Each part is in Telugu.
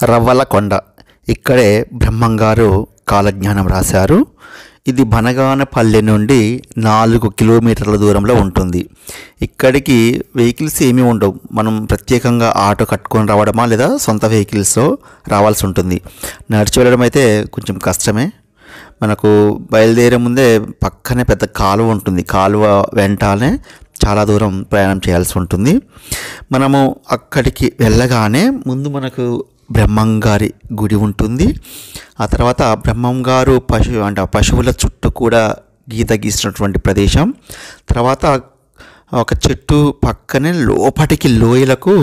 రవ్వలకొండ. ఇక్కడే బ్రహ్మంగారు కాలజ్ఞానం రాశారు. ఇది బనగానపల్లె నుండి 4 కిలోమీటర్ల దూరంలో ఉంటుంది. ఇక్కడికి వెహికల్స్ ఏమీ ఉండవు. మనం ప్రత్యేకంగా ఆటో కట్టుకొని రావడమా లేదా సొంత వెహికల్స్లో రావాల్సి ఉంటుంది. నడిచి వెళ్ళడం అయితే కొంచెం కష్టమే. మనకు బయలుదేరే ముందే పక్కనే పెద్ద కాలువ ఉంటుంది. కాలువ వెంటానే చాలా దూరం ప్రయాణం చేయాల్సి ఉంటుంది. మనము అక్కడికి వెళ్ళగానే ముందు మనకు బ్రహ్మంగారి గుడి ఉంటుంది. ఆ తర్వాత బ్రహ్మంగారు పశువుల చుట్టూ కూడా గీత గీసినటువంటి ప్రదేశం. తర్వాత ఒక చెట్టు పక్కనే లోపటికి లోయలకు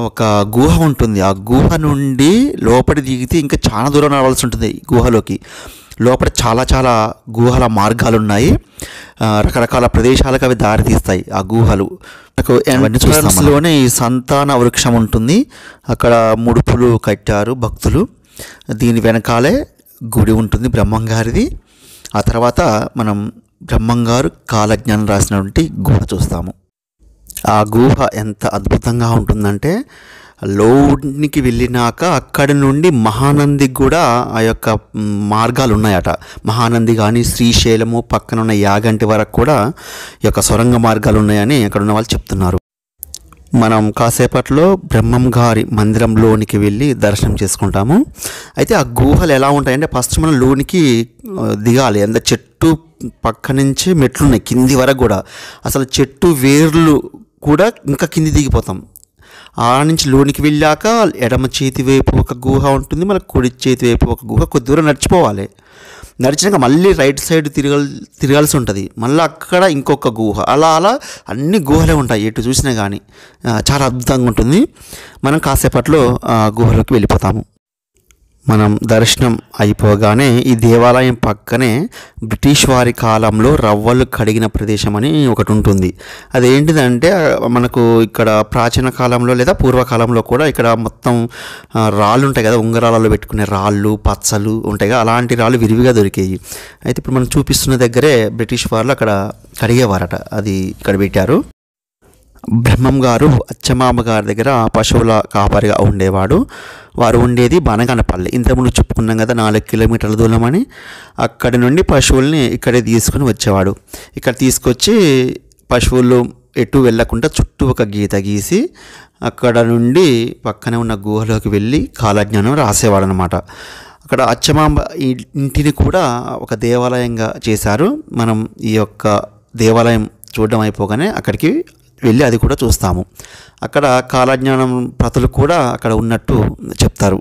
ఒక గుహ ఉంటుంది. ఆ గుహ నుండి లోపలి దిగితే ఇంకా చాలా దూరం రావాల్సి ఉంటుంది. గుహలోకి లోపల చాలా గుహల మార్గాలు ఉన్నాయి. రకరకాల ప్రదేశాలకు అవి దారి తీస్తాయి ఆ గుహలు. నాకు ఎంట్రన్స్లోనే ఈ సంతాన వృక్షం ఉంటుంది. అక్కడ ముడుపులు కట్టారు భక్తులు. దీని వెనకాలే గుడి ఉంటుంది బ్రహ్మంగారిది. ఆ తర్వాత మనం బ్రహ్మంగారు కాలజ్ఞానం రాసినటువంటి గుహ చూస్తాము. ఆ గుహ ఎంత అద్భుతంగా ఉంటుందంటే లోనికి వెళ్ళినాక అక్కడి నుండి మహానందికి కూడా ఆ యొక్క మార్గాలు ఉన్నాయట. మహానంది కానీ శ్రీశైలము పక్కన ఉన్న యాగంటి వరకు కూడా ఈ యొక్క సొరంగ మార్గాలు ఉన్నాయని అక్కడ ఉన్న వాళ్ళు చెప్తున్నారు. మనం కాసేపట్లో బ్రహ్మంగారి మందిరంలోనికి వెళ్ళి దర్శనం చేసుకుంటాము. అయితే ఆ గుహలు ఎలా ఉంటాయంటే ఫస్ట్ మనం లోనికి దిగాలి. అంత చెట్టు పక్క నుంచి మెట్లున్నాయి కింది వరకు కూడా. అసలు చెట్టు వేర్లు కూడా ఇంకా కింది దిగిపోతాం. ఆ నుంచి లోనికి వెళ్ళాక ఎడమ చేతి వైపు ఒక గుహ ఉంటుంది, మనకు కుడి చేతి వైపు ఒక గుహ. కొద్ది దూరం నడిచిపోవాలి. నడిచినాక మళ్ళీ రైట్ సైడ్ తిరగాల్సి ఉంటుంది. మళ్ళీ అక్కడ ఇంకొక గుహ. అలా అన్ని గుహలే ఉంటాయి ఎటు చూసినా కానీ. చాలా అద్భుతంగా ఉంటుంది. మనం కాసేపట్లో గుహలోకి వెళ్ళిపోతాము. మనం దర్శనం అయిపోగానే ఈ దేవాలయం పక్కనే బ్రిటిష్ వారి కాలంలో రవ్వలు కడిగిన ప్రదేశం అని ఒకటి ఉంటుంది. అదేంటిదంటే మనకు ఇక్కడ ప్రాచీన కాలంలో లేదా పూర్వకాలంలో కూడా ఇక్కడ మొత్తం రాళ్ళు ఉంటాయి కదా, ఉంగరాలలో పెట్టుకునే రాళ్ళు పచ్చలు ఉంటాయి కదా, అలాంటి రాళ్ళు విరివిగా దొరికాయి. అయితే ఇప్పుడు మనం చూపిస్తున్న దగ్గరే బ్రిటిష్ వాళ్ళు అక్కడ కడిగేవారట. అది ఇక్కడ పెట్టారు. బ్రహ్మంగారు అచ్చమామ గారి దగ్గర పశువుల కాపరిగా ఉండేవాడు. వారు ఉండేది బనగానపల్లి. ఇంతకుముందు చెప్పుకున్నాం కదా 4 కిలోమీటర్ల దూరం అని. అక్కడి నుండి పశువుల్ని ఇక్కడే తీసుకుని వచ్చేవాడు. ఇక్కడ తీసుకొచ్చి పశువులు ఎటు వెళ్ళకుండా చుట్టూ ఒక గీత గీసి అక్కడ నుండి పక్కనే ఉన్న గుహలోకి వెళ్ళి కాలజ్ఞానం రాసేవాడు అనమాట. అక్కడ అచ్చమాంబ ఇంటిని కూడా ఒక దేవాలయంగా చేశారు. మనం ఈ యొక్క దేవాలయం చూడడం అయిపోగానే అక్కడికి వెళ్ళి అది కూడా చూస్తాము. అక్కడ కాలజ్ఞానం ప్రతులు కూడా అక్కడ ఉన్నట్టు చెప్తారు.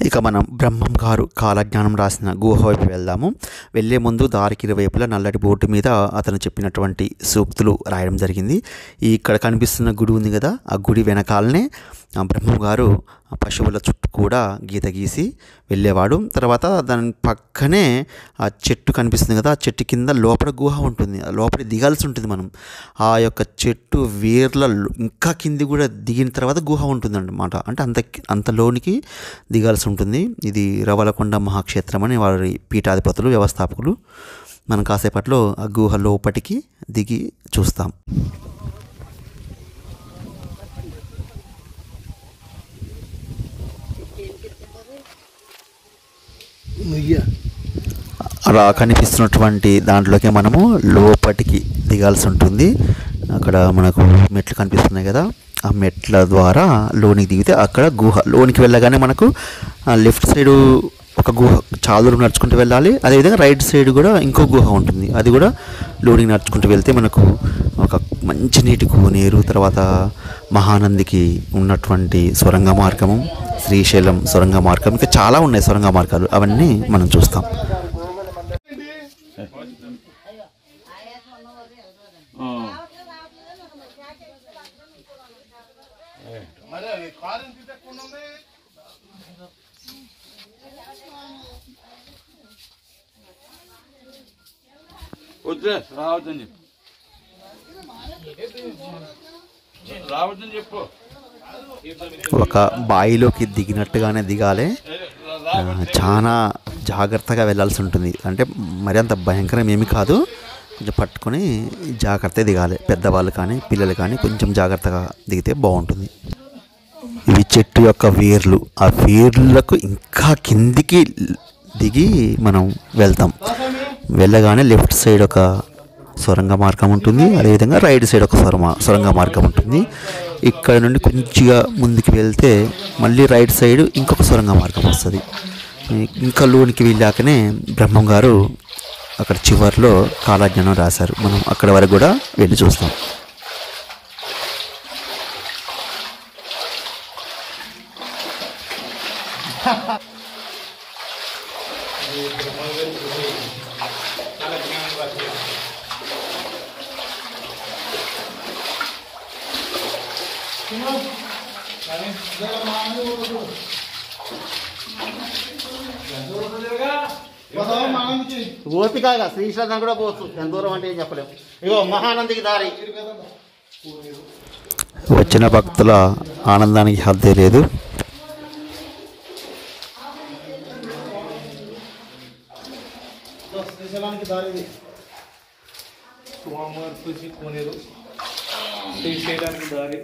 ఇక మనం బ్రహ్మంగారు కాలజ్ఞానం రాసిన గుహ వైపు వెళ్దాము. వెళ్ళే ముందు దారికి ఇరువైపులా నల్లటి బోర్డు మీద అతను చెప్పినటువంటి సూక్తులు రాయడం జరిగింది. ఇక్కడ కనిపిస్తున్న గుడి ఉంది కదా, ఆ గుడి వెనకాలనే బ్రహ్మంగారు పశువుల చుట్టూ కూడా గీత గీసి వెళ్ళేవాడు. తర్వాత దాని పక్కనే ఆ చెట్టు కనిపిస్తుంది కదా, ఆ చెట్టు కింద లోపల గుహ ఉంటుంది. లోపల దిగాల్సి ఉంటుంది మనం. ఆ యొక్క చెట్టు వేర్ల ఇంకా కింది కూడా దిగిన తర్వాత గుహ ఉంటుంది అన్నమాట. అంటే అంత లోనికి దిగాల్సి ఉంటుంది. ఇది రవ్వలకొండ మహాక్షేత్రం అని వారి పీఠాధిపతులు వ్యవస్థాపకులు. మనం కాసేపట్లో ఆ గుహ లోపటికి దిగి చూస్తాం. అలా కనిపిస్తున్నటువంటి దాంట్లోకి మనము లోపటికి దిగాల్సి ఉంటుంది. అక్కడ మనకు మెట్లు కనిపిస్తున్నాయి కదా, ఆ మెట్ల ద్వారా లోనికి దిగితే అక్కడ గుహ. లోనికి వెళ్ళగానే మనకు లెఫ్ట్ సైడు ఒక గుహ చాలా దూరం నడుచుకుంటూ వెళ్ళాలి. అదేవిధంగా రైట్ సైడ్ కూడా ఇంకో గుహ ఉంటుంది. అది కూడా లోనికి నడుచుకుంటూ వెళ్తే మనకు ఒక మంచి నీటి కోనేరు, తర్వాత మహానందికి ఉన్నటువంటి సొరంగ మార్గము, శ్రీశైలం సొరంగ మార్గం, ఇంకా చాలా ఉన్నాయి సొరంగ మార్గాలు. అవన్నీ మనం చూస్తాం. ఒక బాయిలోకి దిగినట్టుగానే దిగాలి. చాలా జాగ్రత్తగా వెళ్ళాల్సి ఉంటుంది. అంటే మరి అంత భయంకరం ఏమి కాదు, కొంచెం పట్టుకొని జాగ్రత్తగా దిగాలి. పెద్దవాళ్ళు కానీ పిల్లలు కానీ కొంచెం జాగ్రత్తగా దిగితే బాగుంటుంది. ఇవి చెట్టు యొక్క వేర్లు. ఆ వేర్లకు ఇంకా కిందికి దిగి మనం వెళ్తాం. వెళ్ళగానే లెఫ్ట్ సైడ్ ఒక సొరంగ మార్గం ఉంటుంది, అదేవిధంగా రైట్ సైడ్ ఒక సొరంగ మార్గం ఉంటుంది. ఇక్కడ నుండి కొంచెంగా ముందుకు వెళ్తే మళ్ళీ రైట్ సైడ్ ఇంకొక సొరంగ మార్గం వస్తుంది. ఇంకా లోనికి వెళ్ళాకనే బ్రహ్మం గారు అక్కడ చివర్లో కాలజ్ఞానం రాశారు. మనం అక్కడ వరకు కూడా వెళ్ళి చూస్తాం. ఓపికగా శ్రీశైలం కూడా పోవచ్చు. ఎంత దూరం అంటే ఏం చెప్పలేము. ఇగో మహానందికి దారి. వచ్చిన భక్తుల ఆనందానికి హద్దే లేదు. శ్రీశైలానికి దారి. శ్రీశైలానికి దారి.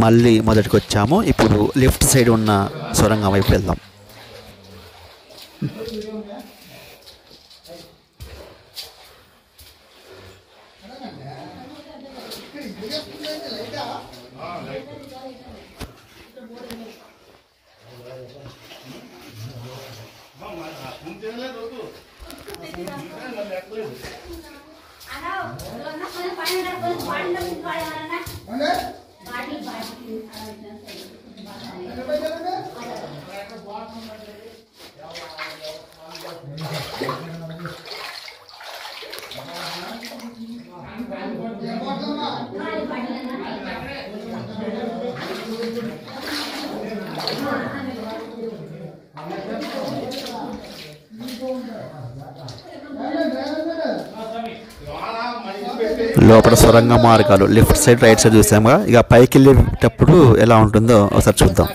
మళ్ళీ మొదటికి వచ్చాము. ఇప్పుడు లెఫ్ట్ సైడ్ ఉన్న సొరంగం వైపు వెళ్దాం. లోపల సొరంగ మార్గాలు లెఫ్ట్ సైడ్ రైట్ సైడ్ చూసాముగా. ఇక పైకి వెళ్ళేటప్పుడు ఎలా ఉంటుందో ఒకసారి చూద్దాం.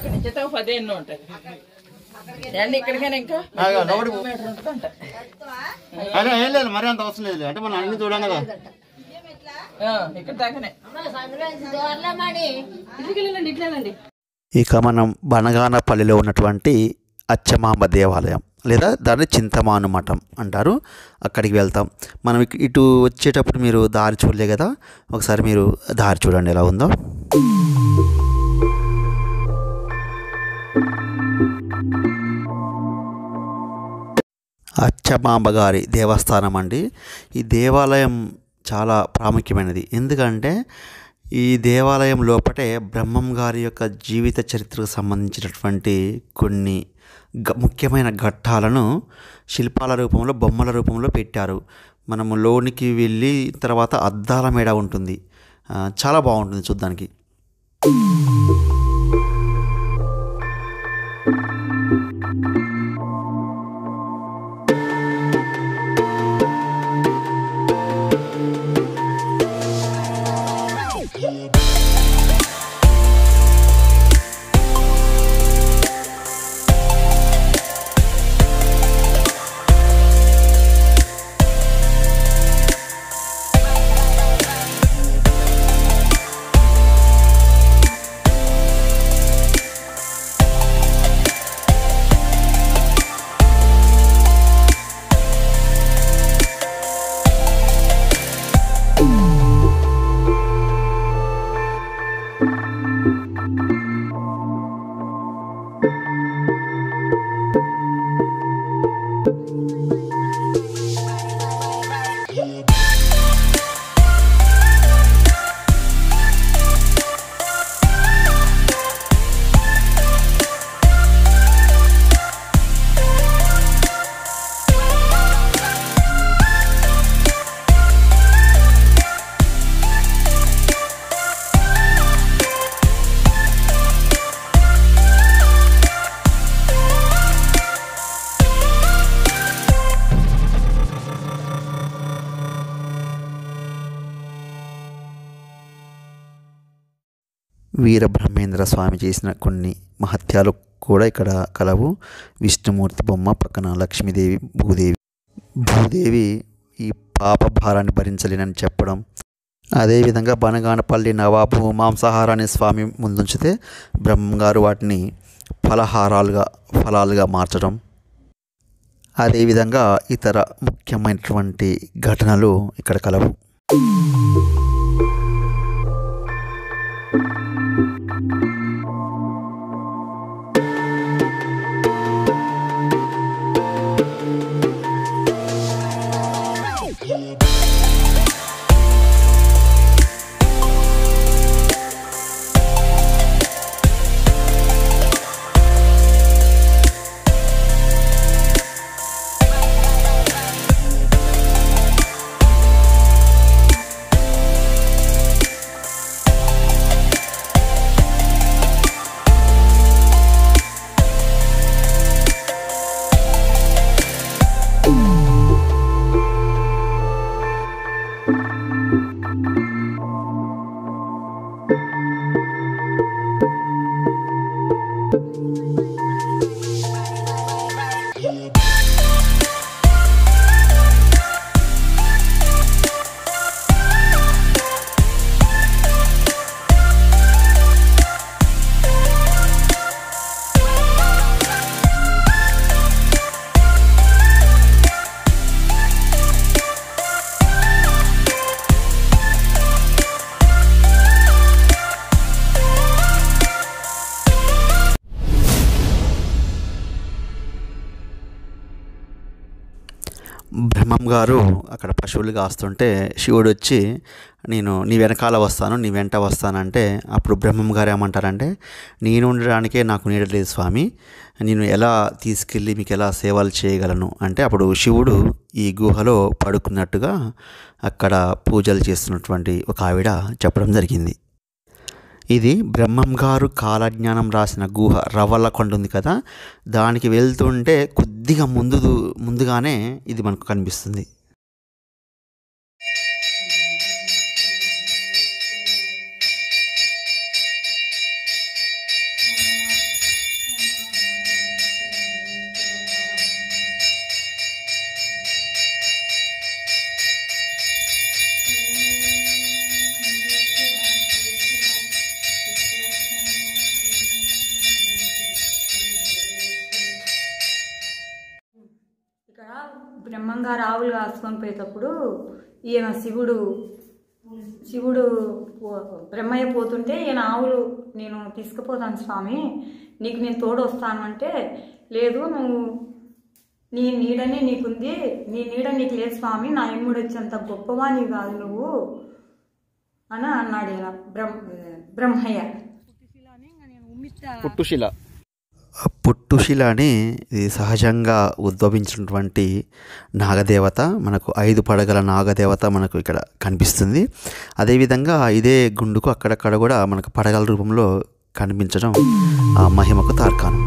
ఏం లేదు, మరి అంత అవసరం లేదు. అంటే మనం అన్ని చూడం కదా. ఇక మనం బనగానపల్లిలో ఉన్నటువంటి అచ్చమాంబ దేవాలయం లేదా దాన్ని చింతమాను మఠం అంటారు, అక్కడికి వెళ్తాం. మనం ఇటు వచ్చేటప్పుడు మీరు దారి చూడలే కదా, ఒకసారి మీరు దారి చూడండి ఎలా ఉందో. అచ్చమాంబ గారి దేవస్థానం అండి. ఈ దేవాలయం చాలా ప్రాముఖ్యమైనది. ఎందుకంటే ఈ దేవాలయం లోపటే బ్రహ్మం గారి యొక్క జీవిత చరిత్రకు సంబంధించినటువంటి కొన్ని ముఖ్యమైన ఘట్టాలను శిల్పాల రూపంలో, బొమ్మల రూపంలో పెట్టారు. మనము లోనికి వెళ్ళి తర్వాత అద్దాల మేడ ఉంటుంది, చాలా బాగుంటుంది చూడ్డానికి. వీరబ్రహ్మేంద్ర స్వామి చేసిన కొన్ని మహత్యాలు కూడా ఇక్కడ కలవు. విష్ణుమూర్తి బొమ్మ పక్కన లక్ష్మీదేవి, భూదేవి ఈ పాప భారాన్ని భరించలేనని చెప్పడం. అదేవిధంగా బనగానపల్లి నవాబు మాంసాహారాన్ని స్వామి ముందుంచితే బ్రహ్మంగారు వాటిని ఫలాలుగా మార్చడం. అదేవిధంగా ఇతర ముఖ్యమైనటువంటి ఘటనలు ఇక్కడ కలవు. బ్రహ్మం గారు అక్కడ పశువులు కాస్తుంటే శివుడు వచ్చి నీ వెనకాల వస్తాను, నీ వెంట వస్తానంటే అప్పుడు బ్రహ్మం గారు ఏమంటారంటే, నేను ఉండడానికే నాకు నీడ లేదు స్వామి, నేను ఎలా తీసుకెళ్ళి మీకు ఎలా సేవలు చేయగలను అంటే అప్పుడు శివుడు ఈ గుహలో పడుకున్నట్టుగా అక్కడ పూజలు చేస్తున్నటువంటి ఒక ఆవిడ చెప్పడం జరిగింది. ఇది బ్రహ్మం గారు కాలజ్ఞానం రాసిన గుహ రవ్వలకొండ ఉంది కదా, దానికి వెళ్తుంటే కొద్దిగా ముందుగానే ఇది మనకు కనిపిస్తుంది. బ్రహ్మంగారు ఆవులు కాసుకొని పోయేటప్పుడు ఈయన శివుడు బ్రహ్మయ్య పోతుంటే ఈయన ఆవులు నేను తీసుకుపోతాను స్వామి, నీకు నేను తోడు వస్తాను అంటే, లేదు నువ్వు నీ నీడనే నీకుంది, నీ నీడ నీకు లేదు స్వామి, నా ఎమ్ముడు వచ్చేంత గొప్పవాణి కాదు నువ్వు అని అన్నాడు ఈయన బ్రహ్మయ్య. పుట్టుశిల అని ఇది సహజంగా ఉద్భవించినటువంటి నాగదేవత, మనకు 5 పడగల నాగదేవత మనకు ఇక్కడ కనిపిస్తుంది. అదేవిధంగా ఇదే గుండుకు అక్కడక్కడ కూడా మనకు పడగల రూపంలో కనిపించడం ఆ మహిమకు తార్కాణం.